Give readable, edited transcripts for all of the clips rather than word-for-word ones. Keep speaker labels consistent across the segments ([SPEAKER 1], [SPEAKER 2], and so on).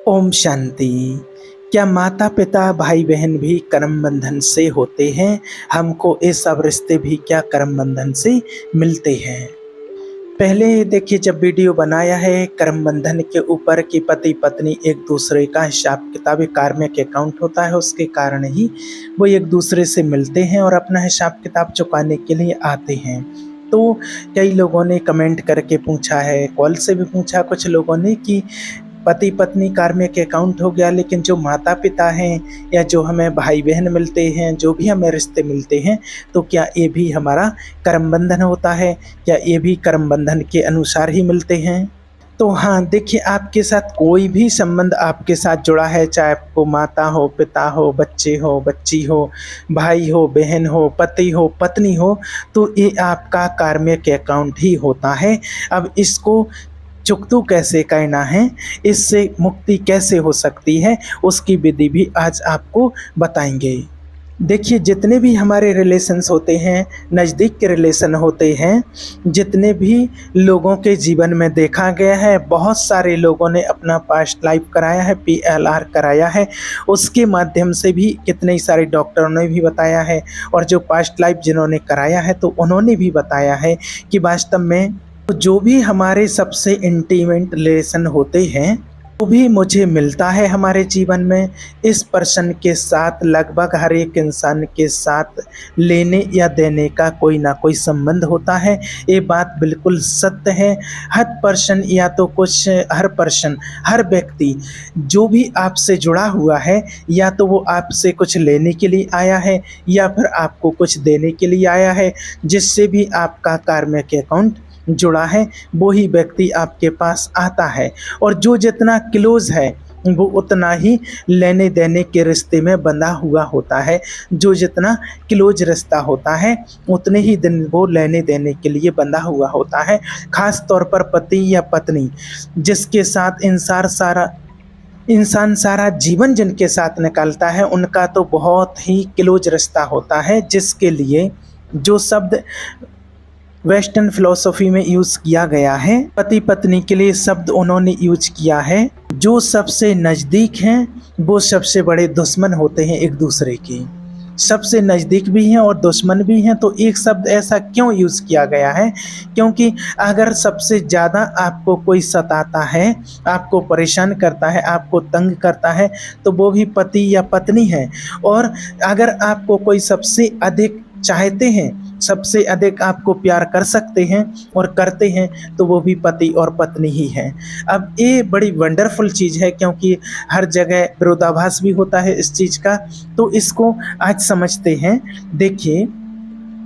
[SPEAKER 1] ओम शांति। क्या माता पिता भाई बहन भी कर्म बंधन से होते हैं? हमको ये सब रिश्ते भी क्या कर्म बंधन से मिलते हैं? पहले देखिए, जब वीडियो बनाया है कर्म बंधन के ऊपर कि पति पत्नी एक दूसरे का हिसाब किताब कार्मिक अकाउंट होता है, उसके कारण ही वो एक दूसरे से मिलते हैं और अपना हिसाब किताब चुकाने के लिए आते हैं। तो कई लोगों ने कमेंट करके पूछा है, कॉल से भी पूछा कुछ लोगों ने कि पति पत्नी कार्मिक अकाउंट हो गया, लेकिन जो माता पिता हैं या जो हमें भाई बहन मिलते हैं, जो भी हमें रिश्ते मिलते हैं, तो क्या ये भी हमारा कर्म बंधन होता है? क्या ये भी कर्म बंधन के अनुसार ही मिलते हैं? तो हाँ, देखिए, आपके साथ कोई भी संबंध आपके साथ जुड़ा है, चाहे आपको माता हो, पिता हो, बच्चे हो, बच्ची हो, भाई हो, बहन हो, पति हो, पत्नी हो, तो ये आपका कार्मिक अकाउंट ही होता है। अब इसको चुकतू कैसे करना है, इससे मुक्ति कैसे हो सकती है, उसकी विधि भी आज आपको बताएंगे। देखिए, जितने भी हमारे रिलेशंस होते हैं, नज़दीक के रिलेशन होते हैं, जितने भी लोगों के जीवन में देखा गया है, बहुत सारे लोगों ने अपना पास्ट लाइफ कराया है, PLR कराया है, उसके माध्यम से भी कितने सारे डॉक्टरों ने भी बताया है, और जो पास्ट लाइफ जिन्होंने कराया है तो उन्होंने भी बताया है कि वास्तव में जो भी हमारे सबसे इंटीमेट रिलेशन होते हैं वो भी मुझे मिलता है हमारे जीवन में। इस पर्सन के साथ लगभग हर एक इंसान के साथ लेने या देने का कोई ना कोई संबंध होता है। ये बात बिल्कुल सत्य है। हर पर्सन या तो कुछ हर व्यक्ति जो भी आपसे जुड़ा हुआ है, या तो वो आपसे कुछ लेने के लिए आया है या फिर आपको कुछ देने के लिए आया है। जिससे भी आपका कार्मिक अकाउंट जुड़ा है वो ही व्यक्ति आपके पास आता है, और जो जितना क्लोज है वो उतना ही लेने देने के रिश्ते में बंधा हुआ होता है। जो जितना क्लोज रिश्ता होता है उतने ही दिन वो लेने देने के लिए बंधा हुआ होता है। खास तौर पर पति या पत्नी जिसके साथ इंसान सारा जीवन जिनके साथ निकालता है, उनका तो बहुत ही क्लोज रिश्ता होता है। जिसके लिए जो शब्द वेस्टर्न फिलॉसफी में यूज़ किया गया है, पति पत्नी के लिए शब्द उन्होंने यूज किया है, जो सबसे नज़दीक हैं वो सबसे बड़े दुश्मन होते हैं एक दूसरे के। सबसे नज़दीक भी हैं और दुश्मन भी हैं। तो एक शब्द ऐसा क्यों यूज़ किया गया है? क्योंकि अगर सबसे ज़्यादा आपको कोई सताता है, आपको परेशान करता है, आपको तंग करता है, तो वो भी पति या पत्नी है। और अगर आपको कोई सबसे अधिक चाहते हैं, सबसे अधिक आपको प्यार कर सकते हैं और करते हैं, तो वो भी पति और पत्नी ही हैं। अब ये बड़ी वंडरफुल चीज़ है, क्योंकि हर जगह विरोधाभास भी होता है इस चीज़ का। तो इसको आज समझते हैं। देखिए,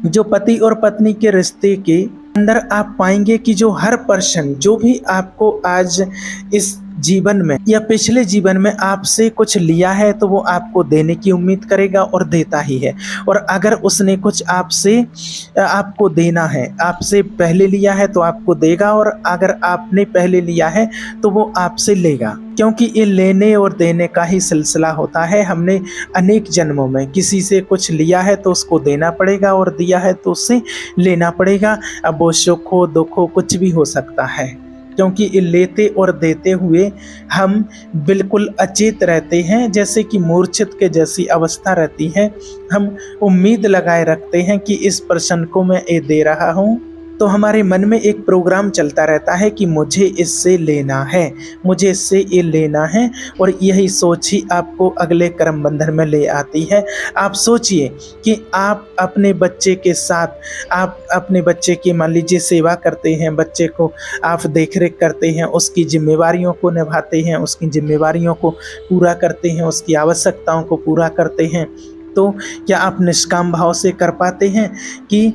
[SPEAKER 1] जो पति और पत्नी के रिश्ते के अंदर आप पाएंगे कि जो हर पर्सन जो भी आपको आज इस जीवन में या पिछले जीवन में आपसे कुछ लिया है, तो वो आपको देने की उम्मीद करेगा और देता ही है। और अगर उसने कुछ आपको देना है, आपसे पहले लिया है तो आपको देगा, और अगर आपने पहले लिया है तो वो आपसे लेगा। क्योंकि ये लेने और देने का ही सिलसिला होता है। हमने अनेक जन्मों में किसी से कुछ लिया है तो उसको देना पड़ेगा, और दिया है तो उससे लेना पड़ेगा। अब वो सुख हो, दुख हो, कुछ भी हो सकता है। क्योंकि ये लेते और देते हुए हम बिल्कुल अचेत रहते हैं, जैसे कि मूर्छित के जैसी अवस्था रहती है। हम उम्मीद लगाए रखते हैं कि इस पर्सन को मैं ये दे रहा हूँ, तो हमारे मन में एक प्रोग्राम चलता रहता है कि मुझे इससे लेना है, मुझे इससे ये लेना है। और यही सोच ही आपको अगले कर्म बंधन में ले आती है। आप सोचिए कि आप अपने बच्चे के साथ, आप अपने बच्चे की मान लीजिए सेवा करते हैं, बच्चे को आप देख रेख करते हैं, उसकी जिम्मेवारियों को निभाते हैं, उसकी जिम्मेवारियों को पूरा करते हैं, उसकी आवश्यकताओं को पूरा करते हैं। तो क्या आप निष्काम भाव से कर पाते हैं कि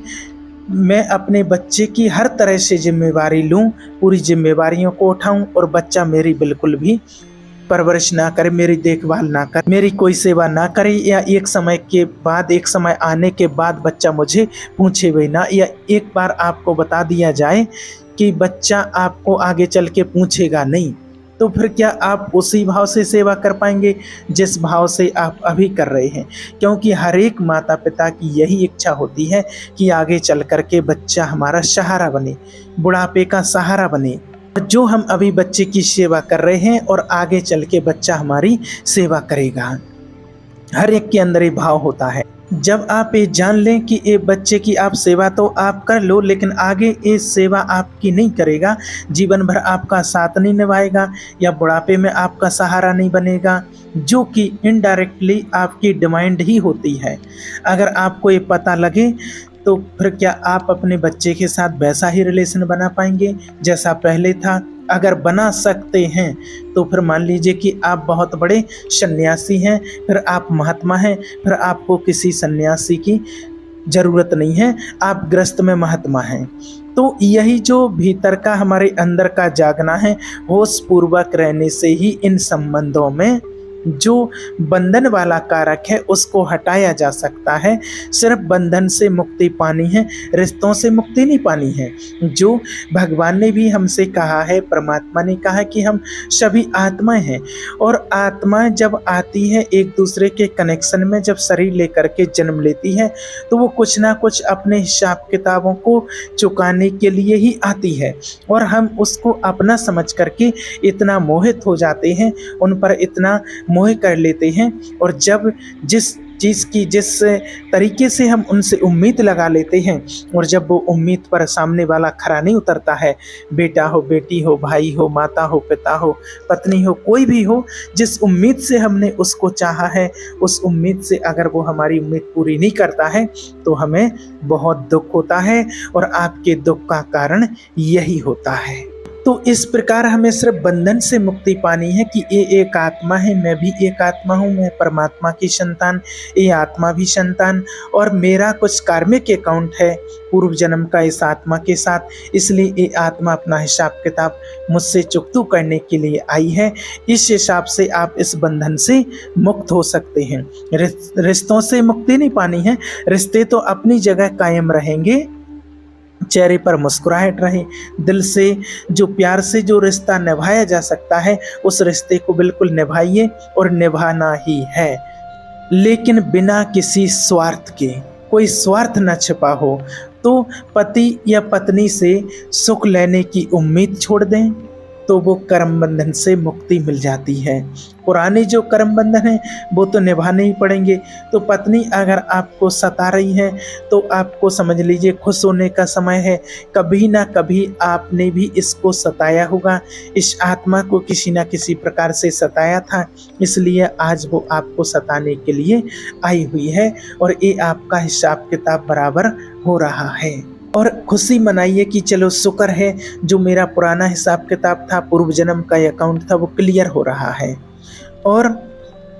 [SPEAKER 1] मैं अपने बच्चे की हर तरह से जिम्मेवारी लूं, पूरी जिम्मेवारियों को उठाऊं, और बच्चा मेरी बिल्कुल भी परवरिश ना करे, मेरी देखभाल ना करे, मेरी कोई सेवा ना करे, या एक समय आने के बाद बच्चा मुझे पूछे भी ना, या एक बार आपको बता दिया जाए कि बच्चा आपको आगे चल के पूछेगा नहीं, तो फिर क्या आप उसी भाव से सेवा कर पाएंगे जिस भाव से आप अभी कर रहे हैं? क्योंकि हर एक माता पिता की यही इच्छा होती है कि आगे चल कर के बच्चा हमारा सहारा बने, बुढ़ापे का सहारा बने, जो हम अभी बच्चे की सेवा कर रहे हैं और आगे चल के बच्चा हमारी सेवा करेगा। हर एक के अंदर ये भाव होता है। जब आप ये जान लें कि ये बच्चे की आप सेवा तो आप कर लो, लेकिन आगे ये सेवा आपकी नहीं करेगा, जीवन भर आपका साथ नहीं निभाएगा या बुढ़ापे में आपका सहारा नहीं बनेगा, जो कि इनडायरेक्टली आपकी डिमांड ही होती है। अगर आपको ये पता लगे तो फिर क्या आप अपने बच्चे के साथ वैसा ही रिलेशन बना पाएंगे जैसा पहले था? अगर बना सकते हैं तो फिर मान लीजिए कि आप बहुत बड़े सन्यासी हैं, फिर आप महात्मा हैं, फिर आपको किसी सन्यासी की ज़रूरत नहीं है, आप गृहस्थ में महात्मा हैं। तो यही जो भीतर का हमारे अंदर का जागना है, होश पूर्वक रहने से ही इन संबंधों में जो बंधन वाला कारक है उसको हटाया जा सकता है। सिर्फ बंधन से मुक्ति पानी है, रिश्तों से मुक्ति नहीं पानी है। जो भगवान ने भी हमसे कहा है, परमात्मा ने कहा कि हम सभी आत्माएं हैं, और आत्माएं जब आती है एक दूसरे के कनेक्शन में, जब शरीर लेकर के जन्म लेती है तो वो कुछ ना कुछ अपने हिसाब किताबों को चुकाने के लिए ही आती है, और हम उसको अपना समझ करके इतना मोहित हो जाते हैं, उन पर इतना मोह कर लेते हैं, और जब जिस चीज़ की जिस तरीके से हम उनसे उम्मीद लगा लेते हैं, और जब वो उम्मीद पर सामने वाला खरा नहीं उतरता है, बेटा हो, बेटी हो, भाई हो, माता हो, पिता हो, पत्नी हो, कोई भी हो, जिस उम्मीद से हमने उसको चाहा है, उस उम्मीद से अगर वो हमारी उम्मीद पूरी नहीं करता है तो हमें बहुत दुख होता है, और आपके दुख का कारण यही होता है। तो इस प्रकार हमें सिर्फ बंधन से मुक्ति पानी है कि ये एक आत्मा है, मैं भी एक आत्मा हूँ, मैं परमात्मा की संतान, ये आत्मा भी संतान, और मेरा कुछ कार्मिक अकाउंट है पूर्व जन्म का इस आत्मा के साथ, इसलिए ये आत्मा अपना हिसाब किताब मुझसे चुकतू करने के लिए आई है। इस हिसाब से आप इस बंधन से मुक्त हो सकते हैं। रिश्तों से मुक्ति नहीं पानी है, रिश्ते तो अपनी जगह कायम रहेंगे, चेहरे पर मुस्कुराहट रहे, दिल से जो प्यार से जो रिश्ता निभाया जा सकता है उस रिश्ते को बिल्कुल निभाइए, और निभाना ही है, लेकिन बिना किसी स्वार्थ के। कोई स्वार्थ न छिपा हो। तो पति या पत्नी से सुख लेने की उम्मीद छोड़ दें तो वो कर्म बंधन से मुक्ति मिल जाती है। पुराने जो कर्म बंधन है वो तो निभाने ही पड़ेंगे। तो पत्नी अगर आपको सता रही है तो आपको समझ लीजिए खुश होने का समय है। कभी ना कभी आपने भी इसको सताया होगा, इस आत्मा को किसी ना किसी प्रकार से सताया था, इसलिए आज वो आपको सताने के लिए आई हुई है, और ये आपका हिसाब किताब बराबर हो रहा है। और खुशी मनाइए कि चलो शुक्र है, जो मेरा पुराना हिसाब किताब था, पूर्व जन्म का अकाउंट था, वो क्लियर हो रहा है। और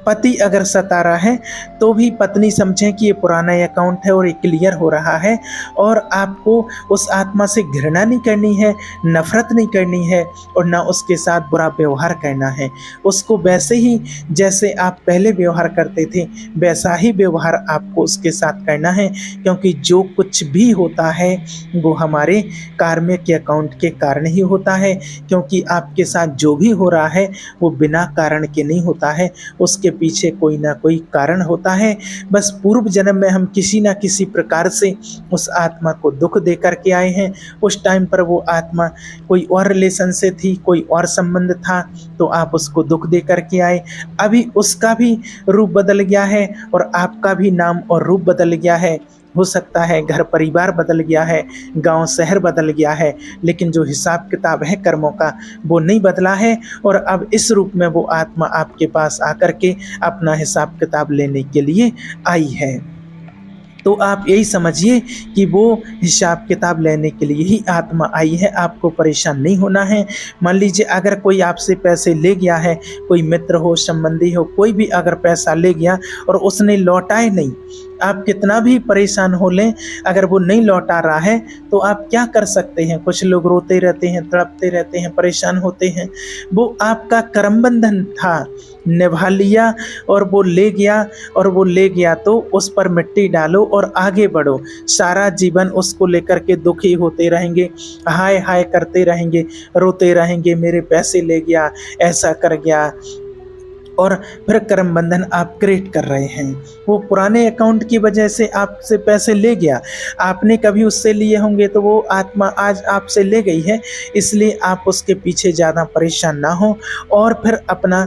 [SPEAKER 1] पति अगर सता रहा है तो भी पत्नी समझें कि ये पुराना अकाउंट है और ये क्लियर हो रहा है, और आपको उस आत्मा से घृणा नहीं करनी है, नफरत नहीं करनी है, और ना उसके साथ बुरा व्यवहार करना है। उसको वैसे ही जैसे आप पहले व्यवहार करते थे वैसा ही व्यवहार आपको उसके साथ करना है, क्योंकि जो कुछ भी होता है वो हमारे कार्मिक अकाउंट के कारण ही होता है। क्योंकि आपके साथ जो भी हो रहा है वो बिना कारण के नहीं होता है, उसके पीछे कोई ना कोई कारण होता है। बस पूर्व जन्म में हम किसी ना किसी प्रकार से उस आत्मा को दुख दे करके आए हैं। उस टाइम पर वो आत्मा कोई और रिलेशन से थी, कोई और संबंध था, तो आप उसको दुख दे करके आए। अभी उसका भी रूप बदल गया है और आपका भी नाम और रूप बदल गया है। हो सकता है घर परिवार बदल गया है, गांव शहर बदल गया है, लेकिन जो हिसाब किताब है कर्मों का वो नहीं बदला है। और अब इस रूप में वो आत्मा आपके पास आकर के अपना हिसाब किताब लेने के लिए आई है। तो आप यही समझिए कि वो हिसाब किताब लेने के लिए ही आत्मा आई है, आपको परेशान नहीं होना है। मान लीजिए अगर कोई आपसे पैसे ले गया है, कोई मित्र हो, संबंधी हो, कोई भी अगर पैसा ले गया और उसने लौटाए नहीं, आप कितना भी परेशान हो लें, अगर वो नहीं लौटा रहा है तो आप क्या कर सकते हैं। कुछ लोग रोते रहते हैं, तड़पते रहते हैं, परेशान होते हैं। वो आपका कर्म बंधन था, निभा लिया और वो ले गया, और वो ले गया तो उस पर मिट्टी डालो और आगे बढ़ो। सारा जीवन उसको लेकर के दुखी होते रहेंगे, हाय हाय करते रहेंगे, रोते रहेंगे, मेरे पैसे ले गया, ऐसा कर गया, और फिर कर्म बंधन आप क्रिएट कर रहे हैं। वो पुराने अकाउंट की वजह से आपसे पैसे ले गया, आपने कभी उससे लिए होंगे तो वो आत्मा आज आपसे ले गई है, इसलिए आप उसके पीछे ज़्यादा परेशान ना हो और फिर अपना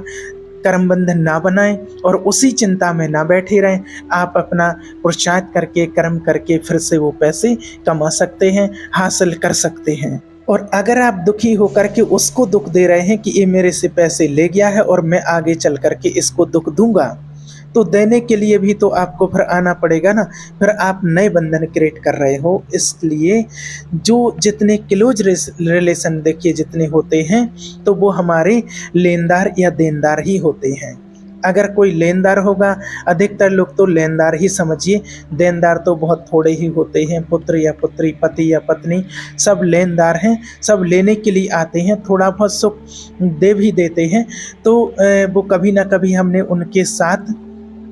[SPEAKER 1] कर्म बंधन ना बनाएं और उसी चिंता में ना बैठे रहें। आप अपना पुरुषार्थ करके कर्म करके फिर से वो पैसे कमा सकते हैं, हासिल कर सकते हैं। और अगर आप दुखी होकर के उसको दुख दे रहे हैं कि ये मेरे से पैसे ले गया है और मैं आगे चल करके इसको दुख दूंगा, तो देने के लिए भी तो आपको फिर आना पड़ेगा ना, फिर आप नए बंधन क्रिएट कर रहे हो। इसलिए जो जितने क्लोज रिलेशन देखिए जितने होते हैं तो वो हमारे लेनदार या देनदार ही होते हैं। अगर कोई लेनदार होगा, अधिकतर लोग तो लेनदार ही समझिए, देनदार तो बहुत थोड़े ही होते हैं। पुत्र या पुत्री, पति या पत्नी, सब लेनदार हैं, सब लेने के लिए आते हैं, थोड़ा बहुत सुख दे भी देते हैं। तो वो कभी ना कभी हमने उनके साथ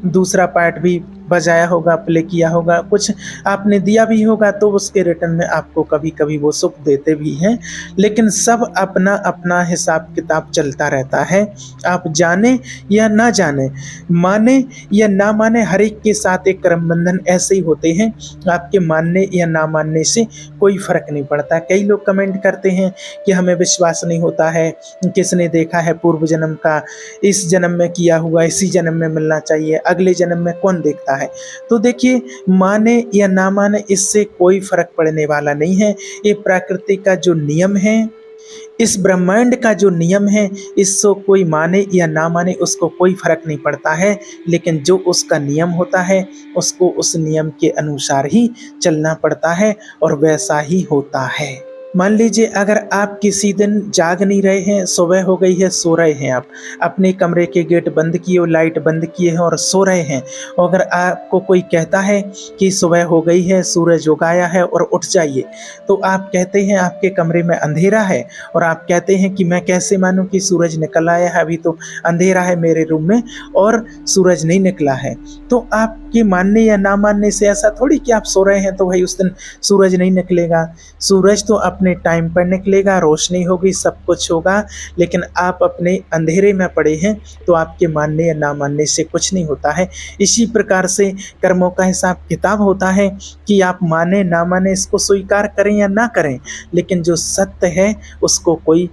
[SPEAKER 1] दूसरा पार्ट भी बजाया होगा, प्ले किया होगा, कुछ आपने दिया भी होगा, तो उसके रिटर्न में आपको कभी कभी वो सुख देते भी हैं। लेकिन सब अपना अपना हिसाब किताब चलता रहता है। आप जाने या ना जाने, माने या ना माने, हर एक के साथ एक कर्म बंधन ऐसे ही होते हैं। आपके मानने या ना मानने से कोई फर्क नहीं पड़ता। कई लोग कमेंट करते हैं कि हमें विश्वास नहीं होता है, किसने देखा है पूर्व जन्म का, इस जन्म में किया हुआ इसी जन्म में मिलना चाहिए, अगले जन्म में कौन देखता है। तो देखिए, माने या ना माने इससे कोई फर्क पड़ने वाला नहीं है। ये प्रकृति का जो नियम है, इस ब्रह्मांड का जो नियम है, इसको कोई माने या ना माने उसको कोई फर्क नहीं पड़ता है। लेकिन जो उसका नियम होता है उसको उस नियम के अनुसार ही चलना पड़ता है और वैसा ही होता है। मान लीजिए अगर आप किसी दिन जाग नहीं रहे हैं, सुबह हो गई है, सो रहे हैं, आप अपने कमरे के गेट बंद किए और लाइट बंद किए हैं और सो रहे हैं, और अगर आपको कोई कहता है कि सुबह हो गई है, सूरज उगाया है और उठ जाइए, तो आप कहते हैं आपके कमरे में अंधेरा है, और आप कहते हैं कि मैं कैसे मानूं कि सूरज निकल आया है, अभी तो अंधेरा है मेरे रूम में और सूरज नहीं निकला है। तो आपके मानने या ना मानने से ऐसा थोड़ी कि आप सो रहे हैं तो भाई उस दिन सूरज नहीं निकलेगा। सूरज तो अपने टाइम पर निकलेगा, रोशनी होगी, सब कुछ होगा, लेकिन आप अपने अंधेरे में पड़े हैं तो आपके मानने या ना मानने से कुछ नहीं होता है। इसी प्रकार से कर्मों का हिसाब किताब होता है कि आप माने ना माने, इसको स्वीकार करें या ना करें, लेकिन जो सत्य है उसको कोई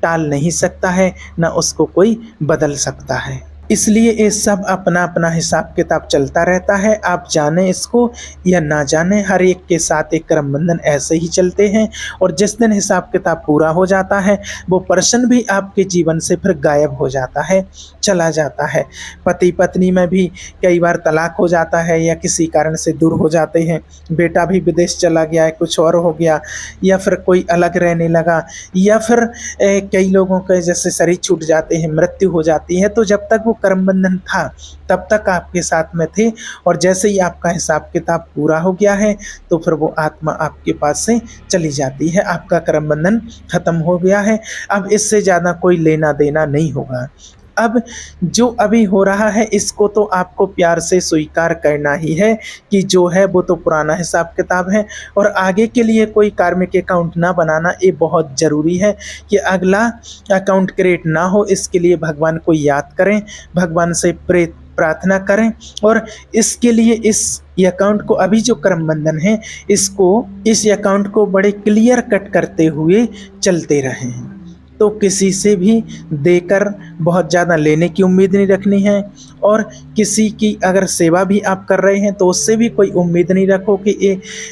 [SPEAKER 1] टाल नहीं सकता है, ना उसको कोई बदल सकता है। इसलिए ये सब अपना अपना हिसाब किताब चलता रहता है। आप जाने इसको या ना जाने, हर एक के साथ एक कर्म बंधन ऐसे ही चलते हैं। और जिस दिन हिसाब किताब पूरा हो जाता है वो पर्सन भी आपके जीवन से फिर गायब हो जाता है, चला जाता है। पति पत्नी में भी कई बार तलाक हो जाता है या किसी कारण से दूर हो जाते हैं, बेटा भी विदेश चला गया है, कुछ और हो गया, या फिर कोई अलग रहने लगा, या फिर कई लोगों के जैसे शरीर छूट जाते हैं, मृत्यु हो जाती है। तो जब तक वो कर्म बंधन था तब तक आपके साथ में थे, और जैसे ही आपका हिसाब किताब पूरा हो गया है तो फिर वो आत्मा आपके पास से चली जाती है। आपका कर्म बंधन खत्म हो गया है, अब इससे ज़्यादा कोई लेना देना नहीं होगा। अब जो अभी हो रहा है इसको तो आपको प्यार से स्वीकार करना ही है कि जो है वो तो पुराना हिसाब किताब है, और आगे के लिए कोई कार्मिक अकाउंट ना बनाना ये बहुत ज़रूरी है कि अगला अकाउंट क्रिएट ना हो। इसके लिए भगवान को याद करें, भगवान से प्रार्थना करें, और इसके लिए इस अकाउंट को, अभी जो कर्म बंधन है इसको, इस अकाउंट को बड़े क्लियर कट करते हुए चलते रहें। तो किसी से भी देकर बहुत ज़्यादा लेने की उम्मीद नहीं रखनी है, और किसी की अगर सेवा भी आप कर रहे हैं तो उससे भी कोई उम्मीद नहीं रखो कि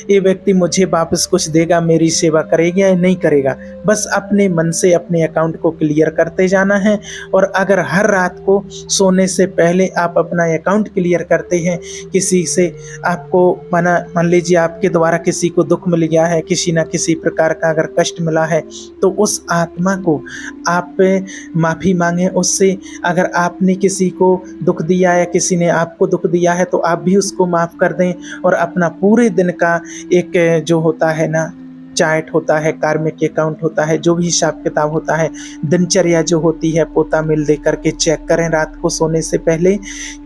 [SPEAKER 1] ये व्यक्ति मुझे वापस कुछ देगा, मेरी सेवा करेगा या नहीं करेगा। बस अपने मन से अपने अकाउंट को क्लियर करते जाना है। और अगर हर रात को सोने से पहले आप अपना अकाउंट क्लियर करते हैं, किसी से आपको मान लीजिए आपके द्वारा किसी को दुख मिल गया है, किसी न किसी प्रकार का अगर कष्ट मिला है, तो उस आत्मा को आप माफ़ी मांगें उससे। अगर आपने किसी को दुख दिया या किसी ने आपको दुख दिया है तो आप भी उसको माफ़ कर दें, और अपना पूरे दिन का एक जो होता है ना चार्ट होता है, कार्मिक अकाउंट होता है, जो भी हिसाब किताब होता है, दिनचर्या जो होती है, पोता मिल दे करके चेक करें रात को सोने से पहले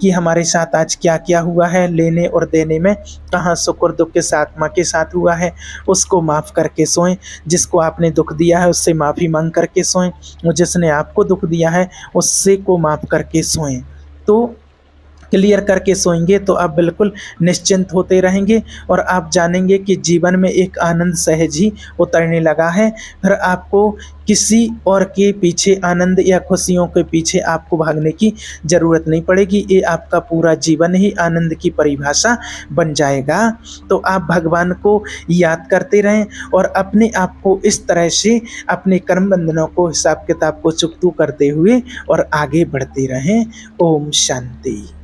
[SPEAKER 1] कि हमारे साथ आज क्या क्या हुआ है, लेने और देने में कहाँ सुख और दुख किस आत्मा के साथ हुआ है, उसको माफ़ करके सोएं। जिसको आपने दुख दिया है उससे माफ़ी मांग करके सोएं, और जिसने आपको दुख दिया है उससे को माफ़ करके सोएं। तो क्लियर करके सोएंगे तो आप बिल्कुल निश्चिंत होते रहेंगे और आप जानेंगे कि जीवन में एक आनंद सहज ही उतरने लगा है। फिर आपको किसी और के पीछे आनंद या खुशियों के पीछे आपको भागने की ज़रूरत नहीं पड़ेगी। ये आपका पूरा जीवन ही आनंद की परिभाषा बन जाएगा। तो आप भगवान को याद करते रहें और अपने आप को इस तरह से अपने कर्म बंधनों को, हिसाब किताब को चुकतू करते हुए और आगे बढ़ते रहें। ओम शांति।